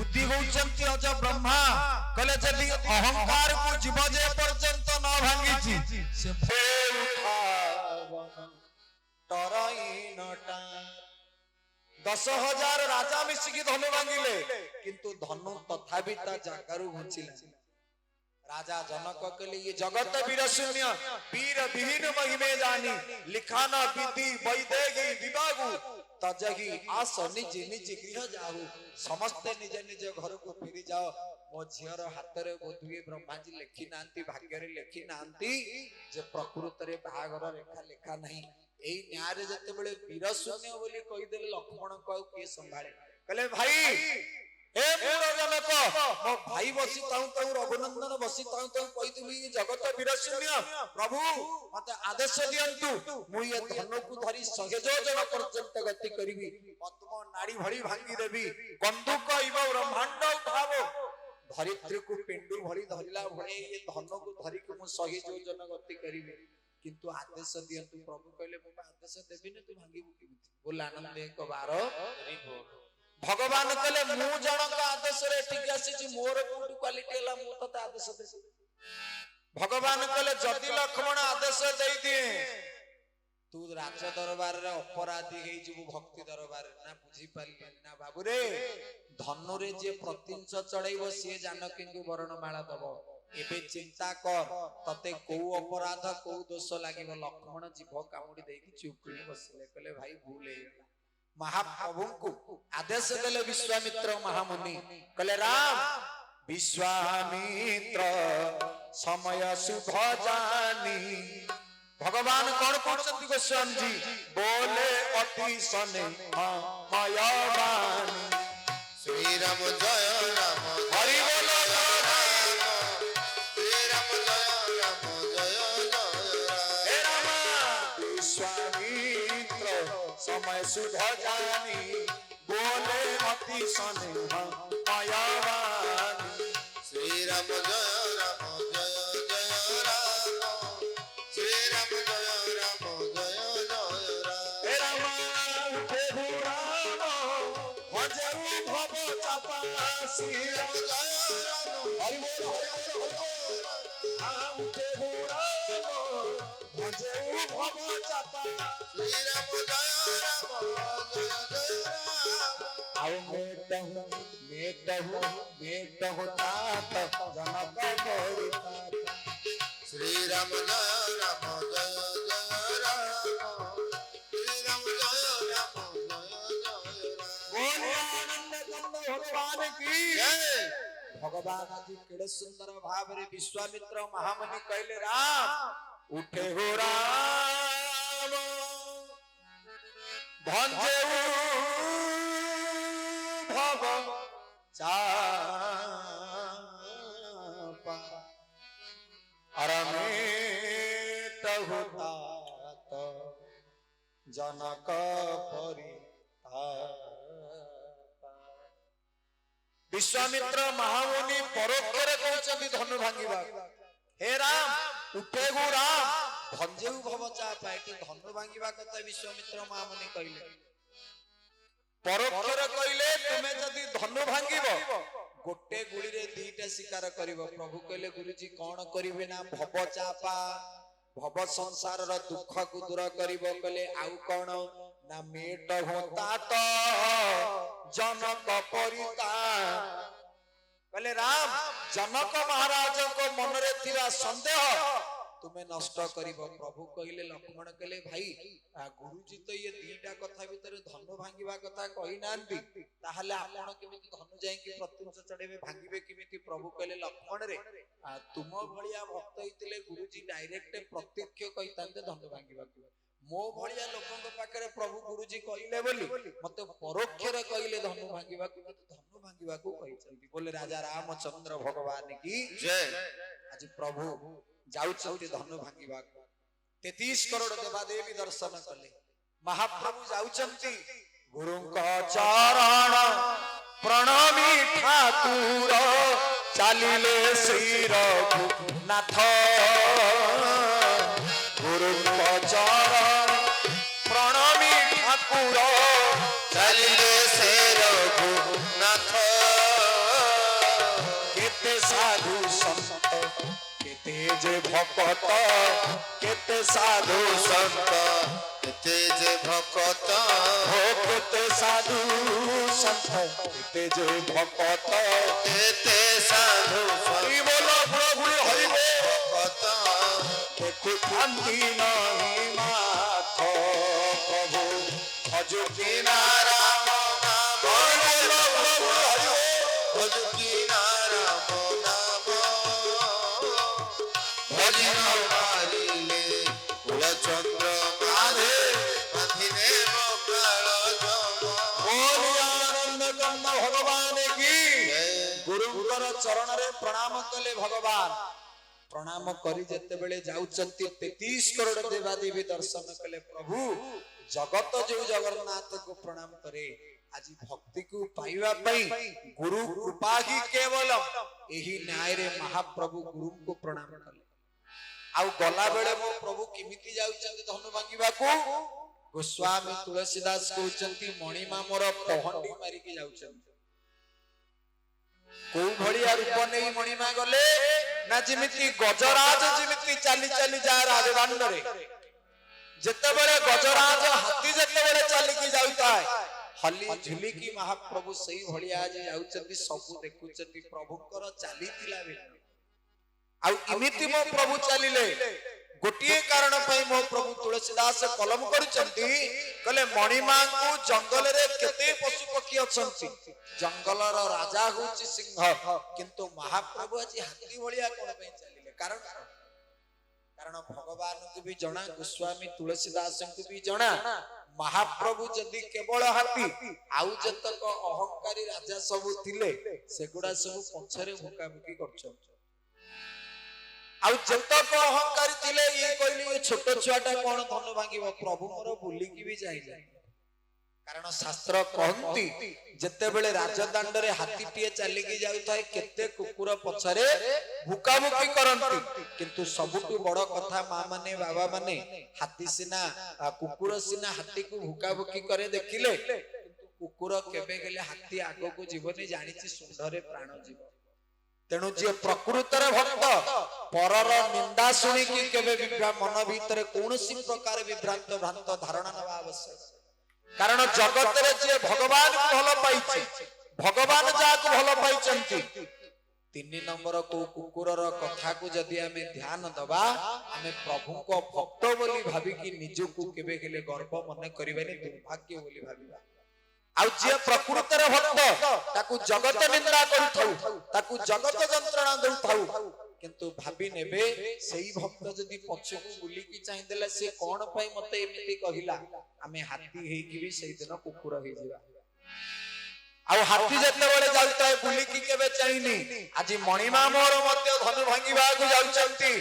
बुद्धि होउचंती अज ब्रह्मा कहले जदि अहंकार को जीव जे पर्यंत न भांगी से उठावन टराई नटा 10,000 राजा मिसिकी धनु भांगिले किंतु धनु तथापि ता जागारु घुचिला राजा जनक कहले ये जगत वीर शून्य वीर विहीन महिमे जानी लिखाना विधि वैदेही विभागु तजगी आस निज निज गृह जाऊ समस्ते निज निज घर को फेरी जाओ मो झियर हाथ रे बोधुए ब्रह्मा जी लेखि नांती भाग्य रे लेखि नांती जे प्रकृत रे बाहागर रेखा लेखा नहीं एई न्याय रे जते बेले वीर शून्य बोली कहि देले लक्ष्मण को के संभाळे कहले भाई हे मूल जनक मो भाई बसी ताऊ ताऊ रघुनंदन बसी ताऊ ताऊ कहितली जगत वीर शून्य प्रभु मते आदेश दियंतु मु ये धनु को धरी 100 योजन पर्यंत गति करिवि पद्म नाड़ी भली भांगी देबी बंदूक इव ब्रह्मांड उठावो धरित्री को पेंडुल भली धरिला भळे ये धनु को धरी को मु 100 योजन गति करिवि किंतु आदेश दियंतु प्रभु कहले मु आदेश देबी ने तू भांगी बुकिबि बोल आनंद एक बार भगवान कहले मु जनक आदेश रे ठीक आसी मोर कोटु क्वालिटी हला मु तते आदेश दे भगवान कहले जदि लक्ष्मण आदेश देई दिए तू राज दरबार रे अपराधी हेई जबु भक्ति दरबार ना बुझी पाली ना बाबू रे धनु रे जे प्रतिंश चढ़ाइबो से जानकी को वर्णमाला दबो एबे चिंता कर तते को अपराध को दोष लागिबो लक्ष्मण जीव कामुडी देकी चुपकरी बसले कहले भाई भूल हे महाप्रभु को आदेश देले विश्वामित्र महामुनि कहले राम विश्वामित्र समय शुभ जानी भगवान कौन कहते गोस्वामी जी बोले अति सने मयवानी श्री राम जय राम हरि बोलो श्री राम जय राम जय जय हे राम विश्वामित्र समय शुभ जानी बोले अति सने मयवानी श्री राम जय राम जय जय राम श्री राम जय राम जय जय राम हे राम उठे राम भजऊ भव चापा श्री राम जय राम हरि बोल उठे राम भजऊ भव चापा श्री राम जय राम जय जय राम आओ मेटहु तात जनक मोरि तात श्री राम जय राम जय जय राम श्री राम जय राम जय जय राम बोल आनंद कंद भगवान की जय भगवान जी केड़े सुंदर भाव रे विश्वामित्र महामुनि कहले राम उठे हो राम भंजेऊ भव चापा अरमेट तात जनक परितापा विश्वामित्र महामुनि परोक्षरे कहउछन्ति धनु भांगिबा हे राम उठे गो राम भंजेऊ भव चापा कि धनु भांगिबा कथा विश्वामित्र महामुनि कहिले परोक्षरे कहिले तुमे जदि धनु भांगिबो गोटे गुली रे दीटा शिकार करिवो प्रभु कहले गुरुजी कोन करिवे ना भव चापा भव संसार रो दुख को दूर करिवो कहले आउ कोन ना मेट होता तो जनक परिता कहले राम जनक महाराज को मन रे थिरा संदेह तुमे नष्ट करिवो प्रभु कहले लक्ष्मण कहले भाई गुरुजी तो ये दीटा कथा भीतर धनु भांगिबा कथा कहि नांती ताहले आपण केमिति धनु जाई कि प्रतिंश चढेबे भांगिबे केमिति प्रभु कहले लक्ष्मण रे तुम भलिया भक्त हितले गुरुजी डायरेक्ट प्रत्यक्ष कहितांते धनु भांगिबा मो भलिया लोकन पाखरे प्रभु गुरुजी कहिले बोली मते परोक्ष रे कहिले धनु भांगिबा कि मते धनु भांगिबा को कहिसंती बोले राजा रामचंद्र भगवान की जय आज प्रभु जाउछंती धनु भांगिबा 33 करोड़ देवादेवी दर्शन कले महाप्रभु जाउछंती गुरुଙ୍କ चरण प्रणामी ठाकुर चालिले श्री रघुनाथ गुरुଙ୍କ चरण प्रणामी ठाकुर चालिले श्री रघुनाथ যে ভকত কেতে সাধু সন্ত কেতে যে ভকত হো কেতে সাধু সন্ত কেতে যে ভকত কেতে সাধু হরি বল প্রভু হরি ভকত দেখুথান্তি নাহি মাথ প্রভু ভজুকি রাম নাম হরি ভজকি রাম নাম ভজন মারিলে কুলচন্দ্র মাধে বাঁধিলে কাল আনন্দ কন্দ ভগবান কি গুরুଙ୍କର ଚରଣରେ ପ୍ରଣାମ କଲେ ଭଗବାନ ପ୍ରଣାମ କରି ଯେତେବେଳେ ଯାଉଛନ୍ତି 33 କରୋଡ଼ ଦେବାଦେବୀ ଦର୍ଶନ କଲେ ପ୍ରଭୁ ଜଗତ ଯୋଉ ଜଗନ୍ନାଥଙ୍କୁ ପ୍ରଣାମ କରେ ଆଜି ଭକ୍ତିକୁ ପାଇବା ପାଇଁ ଗୁରୁ କୃପା ହିଁ କେବଳ ଏହି ନ୍ୟାୟରେ ମହାପ୍ରଭୁ ଗୁରୁଙ୍କୁ ପ୍ରଣାମ କଲେ ଆଉ ଗଲା ବେଳେ ମୋ ପ୍ରଭୁ କେମିତି ଯାଉଛନ୍ତି ଧନୁ ଭାଙ୍ଗିବାକୁ ଗୋସ୍ୱାମୀ ତୁଳସୀଦାସ କହୁଛନ୍ତି ମଣିମା ମୋର ପହଣ୍ଡି ମାରିକି ଯାଉଛନ୍ତି କୋଉ ଭଳିଆ ରୂପ ନେଇ ମଣିମା ଗଲେ ନା ଯେମିତି ଗଜରାଜ ଯେମିତି ଚାଲି ଚାଲି ଯାଏ ରାଜଦାଣ୍ଡରେ ଯେତେବେଳେ ଗଜରାଜ ହାତୀ ଯେତେବେଳେ ଚାଲିକି ଯାଉଥାଏ ହଲି ଝୁଲିକି ମହାପ୍ରଭୁ ସେଇ ଭଳିଆ ଆଜି ଯାଉଛନ୍ତି ସବୁ ଦେଖୁଛନ୍ତି ପ୍ରଭୁଙ୍କର ଚାଲିଥିଲା ବେଳେ ଆଉ ଏମିତି ମୋ ପ୍ରଭୁ ଚାଲିଲେ ଗୋଟିଏ କାରଣ ପାଇଁ ମୋ ପ୍ରଭୁ ତୁଳସୀଦାସ କଲମ କରୁଛନ୍ତି କହିଲେ ମଣିମାଙ୍କୁ ଜଙ୍ଗଲରେ କେତେ ପଶୁ ପକ୍ଷୀ ଅଛନ୍ତି ଜଙ୍ଗଲର ରାଜା ହଉଛି ସିଂହ କିନ୍ତୁ ମହାପ୍ରଭୁ ଆଜି ହାତୀ ଭଳିଆ କଣ ପାଇଁ ଚାଲିଲେ କାରଣ ଭଗବାନଙ୍କୁ ବି ଜଣା ଗୋସ୍ୱାମୀ ତୁଳସୀଦାସଙ୍କୁ ବି ଜଣା ମହାପ୍ରଭୁ ଯଦି କେବଳ ହାତୀ ଆଉ ଯେତକ ଅହଙ୍କାରୀ ରାଜା ସବୁ ଥିଲେ ସେଗୁଡା ସବୁ ପଛରେ ଭୁକାଭୁକି କରୁଛନ୍ତି ଆଉ ଯେତକ ଅହଙ୍କାରୀ ଥିଲେ ଇଏ କହିଲେ ଏ ଛୋଟ ଛୁଆଟା କଣ ଧନ ଭାଙ୍ଗିବ ପ୍ରଭୁ ମୋର ବୁଲିକି ବି ଯାଇଯାଏ କାରଣ ଶାସ୍ତ୍ର କହନ୍ତି ଯେତେବେଳେ ରାଜଦାଣ୍ଡରେ ହାତୀଟିଏ ଚାଲିକି ଯାଉଥାଏ କେତେ କୁକୁର ପଛରେ ଭୁକାଭୁକି କରନ୍ତି କିନ୍ତୁ ସବୁଠୁ ବଡ କଥା ମା ମାନେ ବାବା ମାନେ ହାତୀ ସିନା କୁକୁର ସିନା ହାତୀକୁ ଭୁକାଭୁକି करे ଦେଖିଲେ କିନ୍ତୁ କୁକୁର କେବେ ଗଲେ ହାତୀ ଆଗକୁ ଯିବନି ଜାଣିଛି ଶୁଣ୍ଢରେ ପ୍ରାଣ ଯିବ ତେଣୁ ଯିଏ ପ୍ରକୃତରେ ଭକ୍ତ ପରର ନିନ୍ଦା ଶୁଣିକି କେବେ ମନ ଭିତରେ କୌଣସି ପ୍ରକାର ବିଭ୍ରାନ୍ତ ଭ୍ରାନ୍ତ ଧାରଣା ନେବା ଆବଶ୍ୟକ କାରଣ ଜଗତରେ ଯିଏ ଭଗବାନଙ୍କୁ ଭଲ ପାଇଛି ଭଗବାନ ଯାହାକୁ ଭଲ ପାଇଛନ୍ତି 3 ନମ୍ବର କୋଉ କୁକୁରର କଥାକୁ ଯଦି ଆମେ ଧ୍ୟାନ ଦବା ଆମେ ପ୍ରଭୁଙ୍କ ଭକ୍ତ ବୋଲି ଭାବିକି ନିଜକୁ କେବେ ହେଲେ ଗର୍ବ ମନେ କରିବାନି ଦୁର୍ଭାଗ୍ୟ ବୋଲି ଭାବିବା ଆଉ ଯିଏ ପ୍ରକୃତରେ ଭକ୍ତ ତାକୁ ଜଗତ ନିନ୍ଦା କରୁଥାଉ ତାକୁ ଜଗତ ଯନ୍ତ୍ରଣା ଦେଉଥାଉ କିନ୍ତୁ ଭାବି ନେବେ ସେଇ ଭକ୍ତ ଯଦି ପଛକୁ ବୁଲିକି ଚାହିଁଦେଲା ସେ କଣ ପାଇଁ ମତେ ଏମିତି କହିଲା ଆମେ ହାତୀ ହେଇକି ବି ସେଇଦିନ କୁକୁର ହେଇଯିବା ଆଉ ହାତୀ ଯେତେବେଳେ ଯାଉଥାଏ ବୁଲିକି କେବେ ଚାହିଁନି ଆଜି ମଣିମା ମୋର ମଧ୍ୟ ଧନୁ ଭାଙ୍ଗିବାକୁ ଯାଉଛନ୍ତି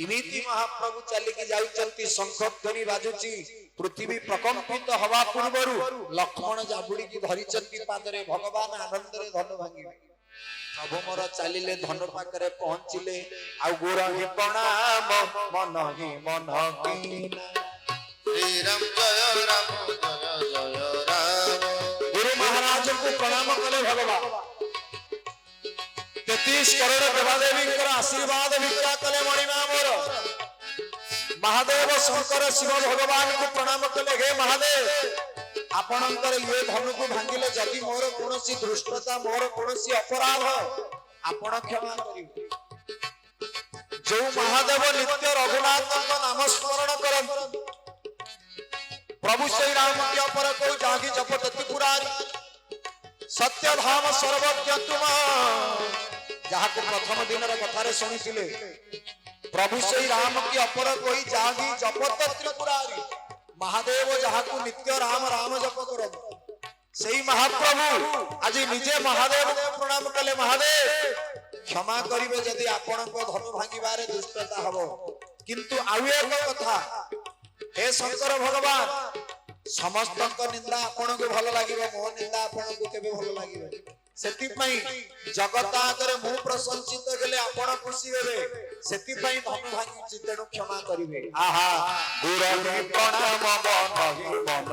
ଏମିତି ମହାପ୍ରଭୁ ଚାଲିକି ଯାଉଛନ୍ତି ଶଙ୍ଖ ଧ୍ୱନି ବାଜୁଛି ପୃଥିବୀ ପ୍ରକମ୍ପିତ ହବା ପୂର୍ବରୁ ଲକ୍ଷ୍ମଣ ଜାବୁଡିକି ଧରିଛନ୍ତି ପାଦରେ ଭଗବାନ ଆନନ୍ଦରେ ଧନୁ ଭାଙ୍ଗିବେ ପ୍ରଭୁ ମୋର ଚାଲିଲେ ଧନୁ ପାଖରେ ପହଞ୍ଚିଲେ ଆଉ ଗୋର ହିଁ ପ୍ରଣାମ ମନ ହିଁ ମନ ଶ୍ରୀରାମ ଜୟ ରାମ ଜୟ ଜୟ ରାମ ଗୁରୁ ମହାରାଜଙ୍କୁ ପ୍ରଣାମ କଲେ ଭଗବାନ 33 କରୋଡ଼ ଦେବାଦେବୀଙ୍କର ଆଶୀର୍ବାଦ ଭିକ୍ଷା କଲେ ମଣିମା ମୋର महादेव शंकर शिव भगवान को प्रणाम कले हे महादेव आपणकर ये धनु को भांगिले जदि मोर कोनोसी दुष्टता मोर कोनोसी अपराध आपण क्षमा करिवे जो महादेव नित्य रघुनाथ का नाम स्मरण करन प्रभु श्री राम के अपर को जागी जपत पुरारी सत्य धाम सर्वज्ञ तुम जहा को प्रथम दिन रे कथारे सुनिथिले प्रभु श्री राम की अपर कोई जागी जपत त्रिपुरारी महादेव जहा को नित्य राम राम जप करत सेई महाप्रभु आज निजे महादेव को प्रणाम कले महादेव क्षमा करिवे यदि आपण को धनु भांगिबारे दुष्टता हबो किंतु आउ एक कथा हे शंकर भगवान समस्त निंदा आपण को भल लागिबो मो निंदा आपण को केबे भल लागिबो सेति पई जगत आगरे मु प्रशंसित गेले आपण खुशी हेबे सेति पई धनु भांगी चितेणु क्षमा करिवे आहा गुरु प्रणाम बनहि मन